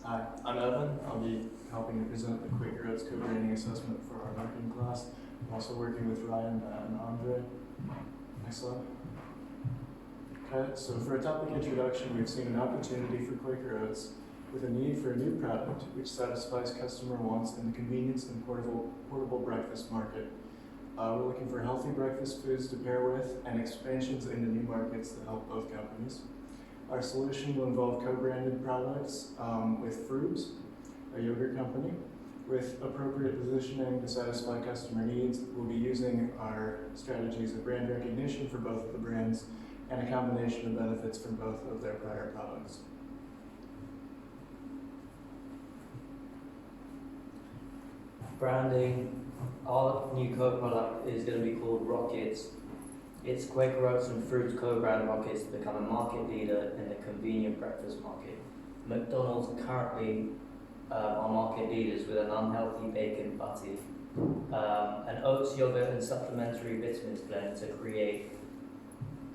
Hi, I'm Evan. I'll be helping to present the Quaker Oats co-branding assessment for our marketing class. I'm also working with Ryan and Andre. Next slide. Okay, so for a topic introduction, we've seen an opportunity for Quaker Oats with a need for a new product which satisfies customer wants in the convenience and portable breakfast market. We're looking for healthy breakfast foods to pair with and expansions into new markets that help both companies. Our solution will involve co-branded products with Frubes, a yogurt company, with appropriate positioning to satisfy customer needs. We'll be using our strategies of brand recognition for both of the brands and a combination of benefits from both of their prior products. Branding, our new co-product is going to be called Rockets. It's Quaker Oats and Frubes co-brand Rockets to become a market leader in the convenient breakfast market. McDonald's currently are market leaders with an unhealthy bacon butty, an oats, yogurt and supplementary vitamins blend to create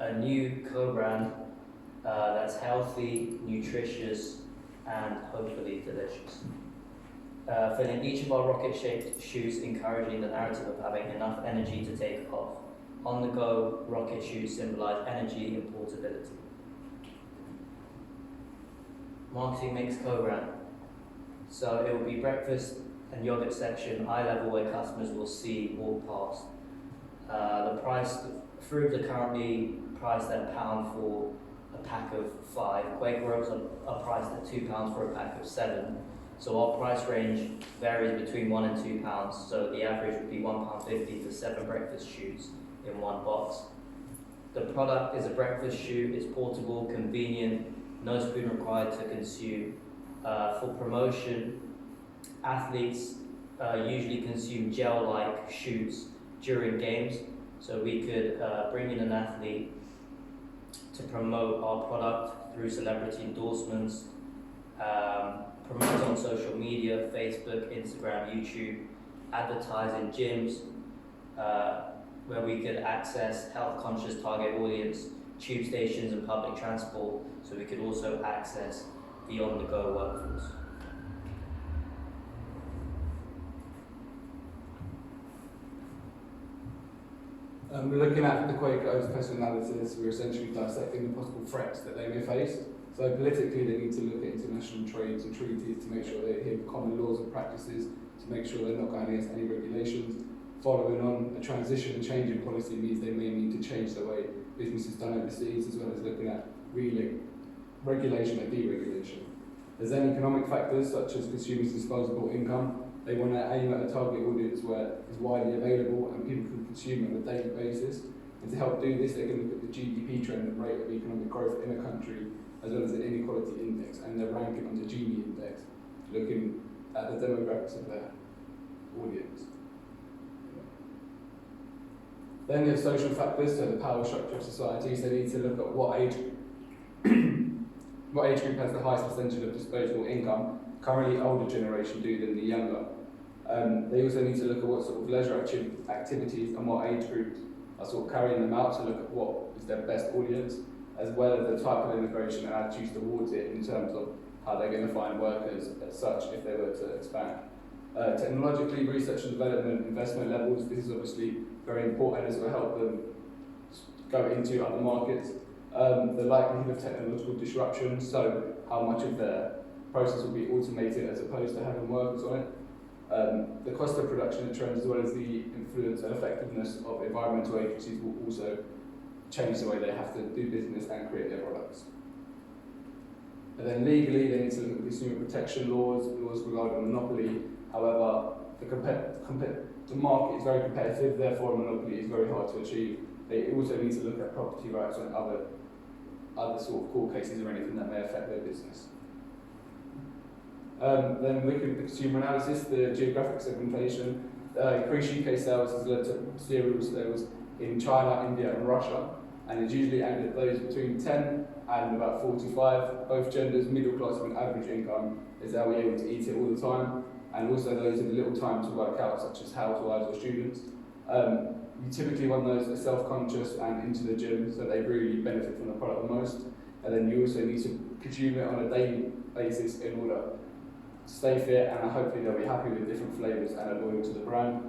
a new co-brand that's healthy, nutritious and hopefully delicious. Filling each of our rocket-shaped shoes, encouraging the narrative of having enough energy to take off. On-the-go rocket shoes symbolize energy and portability. Marketing mix co-brand. So it will be breakfast and yogurt section, eye level, where customers will see walk past. The price, Frubes are currently priced at £1 for a pack of 5. Quaker Oats are priced at £2 for a pack of 7. So our price range varies between £1 and £2. So the average would be £1.50 for 7 breakfast shoes in one box. The product is a breakfast shoe. It's portable, convenient, no spoon required to consume. For promotion, athletes usually consume gel-like shoes during games. So we could bring in an athlete to promote our product through celebrity endorsements, promote on social media, Facebook, Instagram, YouTube, advertise in gyms, where we could access health-conscious target audience, tube stations and public transport, so we could also access the on-the-go workforce. We're looking at the Quaker Oats pest analysis. We're essentially dissecting the possible threats that they may face. So politically, they need to look at international trades and treaties to make sure they adhere to common laws and practices, to make sure they're not going against any regulations. Following on, a transition and change in policy means they may need to change the way business is done overseas, as well as looking at regulation and deregulation. There's then economic factors such as consumers' disposable income. They want to aim at a target audience where it's widely available and people can consume on a daily basis. And to help do this, they can look at the GDP trend and rate of economic growth in a country, as well as an inequality index and their ranking on the Gini index, looking at the demographics of their audience. Then there's social factors, so the power structure of society. So they need to look at what age group has the highest percentage of disposable income. Currently, older generation do than the younger. They also need to look at what sort of leisure activities and what age groups are sort of carrying them out, to look at what is their best audience, as well as the type of immigration and attitudes towards it in terms of how they're going to find workers as such if they were to expand. Technologically, research and development investment levels, this is obviously very important as it will help them go into other markets. The likelihood of technological disruption, so how much of their process will be automated as opposed to having workers on it. The cost of production and trends, as well as the influence and effectiveness of environmental agencies, will also change the way they have to do business and create their products. And then legally, they need to look at consumer protection laws regarding monopoly. However, the market is very competitive, therefore a monopoly is very hard to achieve. They also need to look at property rights and other sort of court cases or anything that may affect their business. Then looking at the consumer analysis, the geographic segmentation, increased UK sales has led to cereal sales in China, India and Russia, and it's usually aimed at those between 10 and about 45, both genders, middle class and average income, is how we're able to eat it all the time, and also those with little time to work out, such as housewives or students. You typically want those that are self-conscious and into the gym, so they really benefit from the product the most. And then you also need to consume it on a daily basis in order stay fit, and hopefully they'll be happy with different flavours and are loyal to the brand.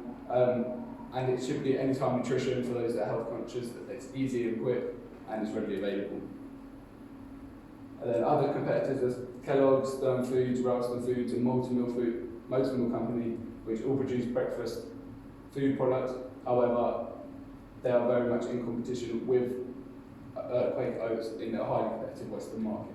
And it should be anytime nutrition for those that are health conscious, that it's easy and quick and it's readily available. And then other competitors are Kellogg's, Stern Foods, Ralston Foods, and Multi-Meal Company, which all produce breakfast food products. However, they are very much in competition with Quaker Oats in a highly competitive Western market.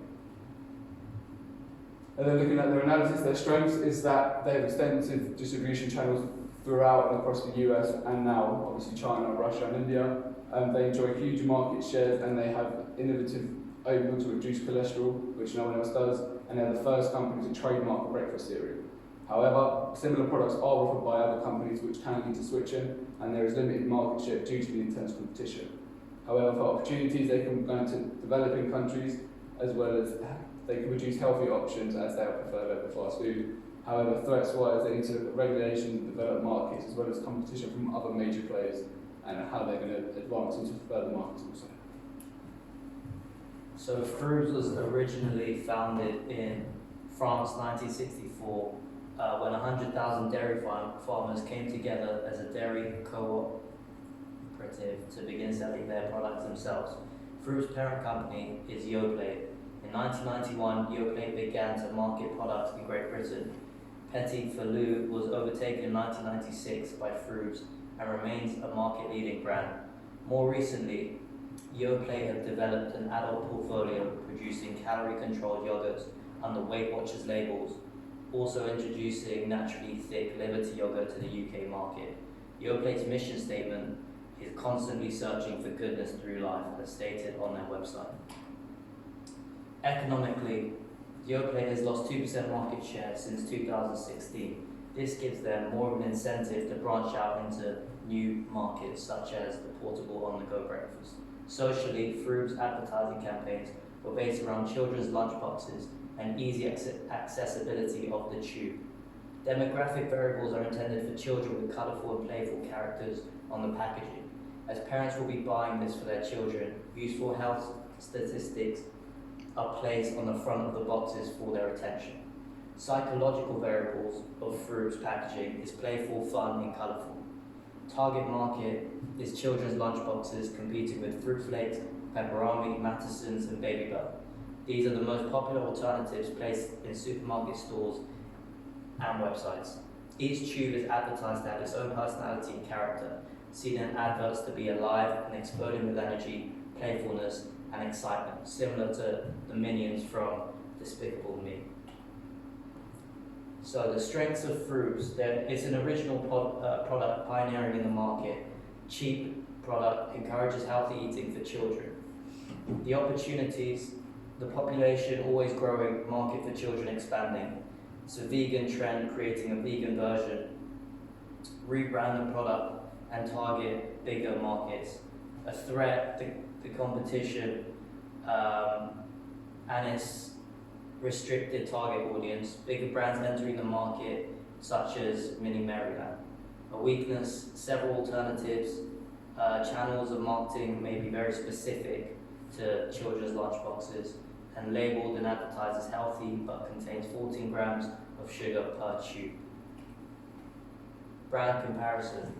And then looking at their analysis, their strengths is that they have extensive distribution channels throughout and across the US and now, obviously China, Russia and India. They enjoy huge market shares and they have innovative oatmeal to reduce cholesterol, which no one else does, and they're the first company to trademark a breakfast cereal. However, similar products are offered by other companies which can lead to switching, and there is limited market share due to the intense competition. However, for opportunities, they can go into developing countries, as well as they can produce healthy options as they are preferred over fast food. However, threats-wise, they need to look at regulation, develop markets, as well as competition from other major players, and how they're going to advance into further markets also. So Frubes was originally founded in France 1964 when 100,000 dairy farmers came together as a dairy cooperative to begin selling their products themselves. Frubes' parent company is Yoplait. In 1991, Yoplait began to market products in Great Britain. Petit Filou was overtaken in 1996 by Frubes and remains a market-leading brand. More recently, Yoplait have developed an adult portfolio producing calorie-controlled yogurts under Weight Watchers labels, also introducing naturally thick Liberty yogurt to the UK market. Yoplait's mission statement is constantly searching for goodness through life, as stated on their website. Economically, Yoplait has lost 2% market share since 2016. This gives them more of an incentive to branch out into new markets, such as the portable on-the-go breakfast. Socially, Frubes' advertising campaigns were based around children's lunchboxes and easy accessibility of the tube. Demographic variables are intended for children with colourful and playful characters on the packaging. As parents will be buying this for their children, useful health statistics are placed on the front of the boxes for their attention. Psychological variables of Frubes' packaging is playful, fun and colourful. Target market is children's lunchboxes competing with Fruit Flakes, Pepperami, Mattisons and Babybel. These are the most popular alternatives placed in supermarket stores and websites. Each tube is advertised to have its own personality and character, seen in adverts to be alive and exploding with energy, playfulness and excitement, similar to the minions from Despicable Me. So the strengths of Frubes, it's an original product pioneering in the market, cheap product, encourages healthy eating for children. The opportunities, the population always growing, market for children expanding. It's a vegan trend, creating a vegan version, rebrand the product and target bigger markets. A threat, the competition, and its restricted target audience, bigger brands entering the market, such as Mini Maryland. A weakness, several alternatives, channels of marketing may be very specific to children's lunchboxes and labeled and advertised as healthy but contains 14 grams of sugar per tube. Brand comparison.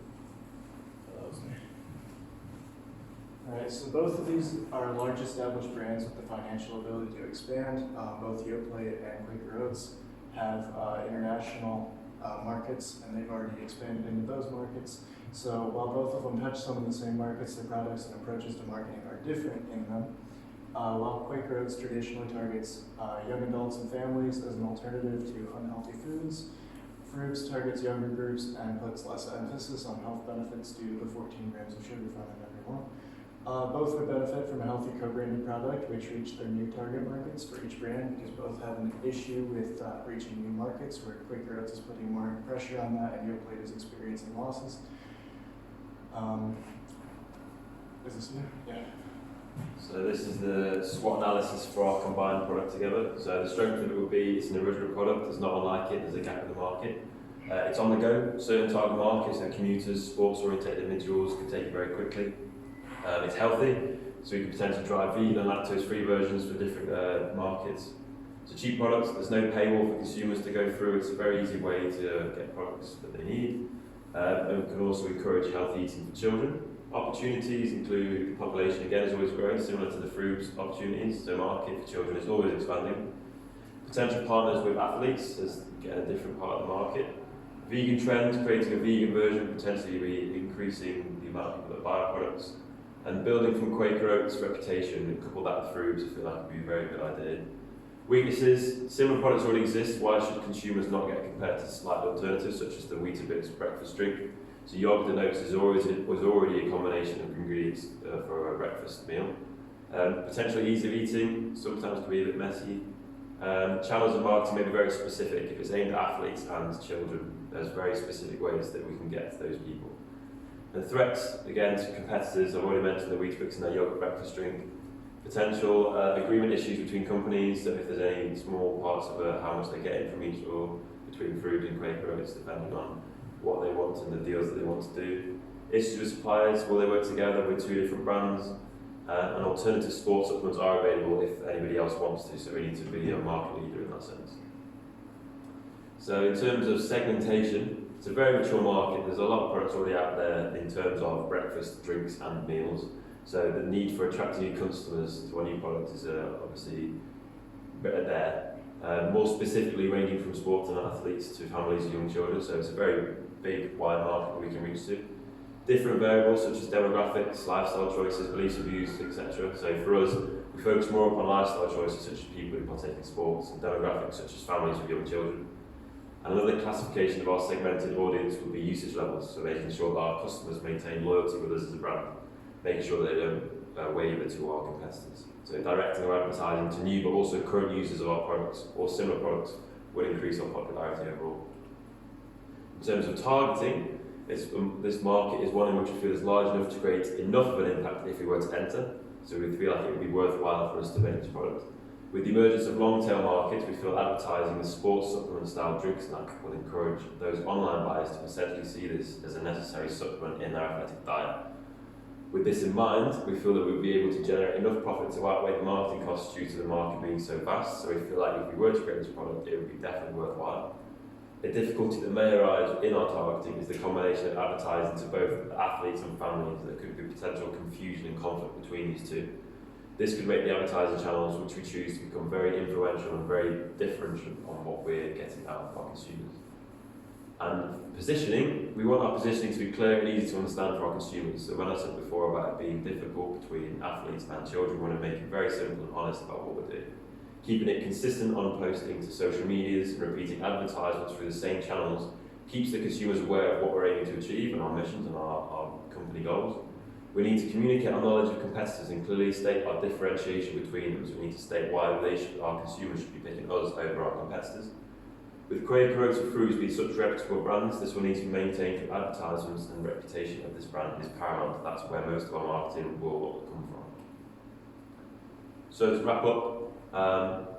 Alright, so both of these are large established brands with the financial ability to expand. Both Yoplait and Quaker Oats have international markets, and they've already expanded into those markets. So while both of them touch some of the same markets, their products and approaches to marketing are different in them. While Quaker Oats traditionally targets young adults and families as an alternative to unhealthy foods, Frubes targets younger groups and puts less emphasis on health benefits due to the 14 grams of sugar found in every one. Both would benefit from a healthy co-branded product, which reach their new target markets for each brand, because both have an issue with reaching new markets, where Quaker Oats is putting more pressure on that and Yoplait is experiencing losses. Is this new? Yeah. So this is the SWOT analysis for our combined product together. So the strength of it will be it's an original product, there's not one like it, there's a gap in the market. It's on the go, certain target markets and commuters, sports-oriented individuals can take it very quickly. It's healthy, so we can potentially drive vegan and lactose-free versions for different markets. It's a cheap product, there's no paywall for consumers to go through, it's a very easy way to get products that they need. And we can also encourage healthy eating for children. Opportunities include the population, again, is always growing, similar to the Frubes opportunities, so market for children is always expanding. Potential partners with athletes, as again a different part of the market. Vegan trends, creating a vegan version, potentially increasing the amount of people that buy our products. And building from Quaker Oats' reputation, and couple that with Frubes, I feel like would be a very good idea. Weaknesses, similar products already exist, why should consumers not get compared to slight alternatives such as the Weetabix breakfast drink? So yogurt and oats was already a combination of ingredients for a breakfast meal. Potentially ease of eating, sometimes can be a bit messy. Channels of marketing may be very specific. If it's aimed at athletes and children, there's very specific ways that we can get to those people. And threats, again, to competitors, I've already mentioned the Weetabix and their yogurt breakfast drink. Potential agreement issues between companies, so if there's any small parts of how much they're getting from each or between Frubes and Quaker Oats, depending on what they want and the deals that they want to do. Issues with suppliers, will they work together with two different brands? And alternative sports supplements are available if anybody else wants to, so we need to be a market leader in that sense. So in terms of segmentation, it's a very mature market. There's a lot of products already out there in terms of breakfast, drinks and meals. So the need for attracting new customers to our new product is obviously there. More specifically ranging from sports and athletes to families and young children, so it's a very big, wide market that we can reach to. Different variables such as demographics, lifestyle choices, beliefs and views, etc. So for us, we focus more upon lifestyle choices such as people who partake in sports, and demographics such as families with young children. Another classification of our segmented audience would be usage levels, so making sure that our customers maintain loyalty with us as a brand, making sure that they don't waver to our competitors. So directing our advertising to new but also current users of our products or similar products would increase our popularity overall. In terms of targeting, this market is one in which we feel is large enough to create enough of an impact if we were to enter, so we feel like it would be worthwhile for us to make this product. With the emergence of long-tail markets, we feel advertising the sports supplement-style drink snack will encourage those online buyers to essentially see this as a necessary supplement in their athletic diet. With this in mind, we feel that we'll be able to generate enough profit to outweigh the marketing costs due to the market being so vast, so we feel like if we were to create this product, it would be definitely worthwhile. A difficulty that may arise in our targeting is the combination of advertising to both athletes and families. There could be potential confusion and conflict between these two. This could make the advertising channels which we choose to become very influential and very different on what we're getting out of our consumers. And positioning, we want our positioning to be clear and easy to understand for our consumers. So when I said before about it being difficult between athletes and children, we want to make it very simple and honest about what we're doing. Keeping it consistent on posting to social medias and repeating advertisements through the same channels keeps the consumers aware of what we're aiming to achieve and our missions and our company goals. We need to communicate our knowledge of competitors and clearly state our differentiation between them. So we need to state why our consumers should be picking us over our competitors. With Quaker Oats and Frubes being such reputable brands, this will need to be maintained through advertisements, and reputation of this brand is paramount. That's where most of our marketing will come from. So to wrap up,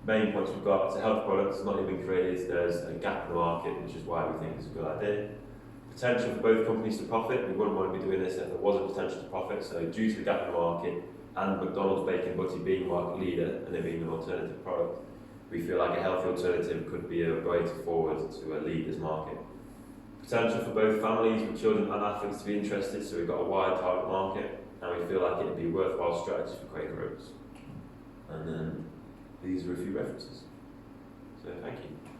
main points we've got: it's a health product, it's not even created, there's a gap in the market, which is why we think it's a good idea. Potential for both companies to profit, we wouldn't want to be doing this if there wasn't potential to profit, so due to the gap in the market and McDonald's bacon butty being market leader and there being an alternative product, we feel like a healthy alternative could be a way forward to lead this market. Potential for both families with children and athletes to be interested, so we've got a wide target market, and we feel like it would be a worthwhile strategy for Quaker Oats. And then these are a few references. So thank you.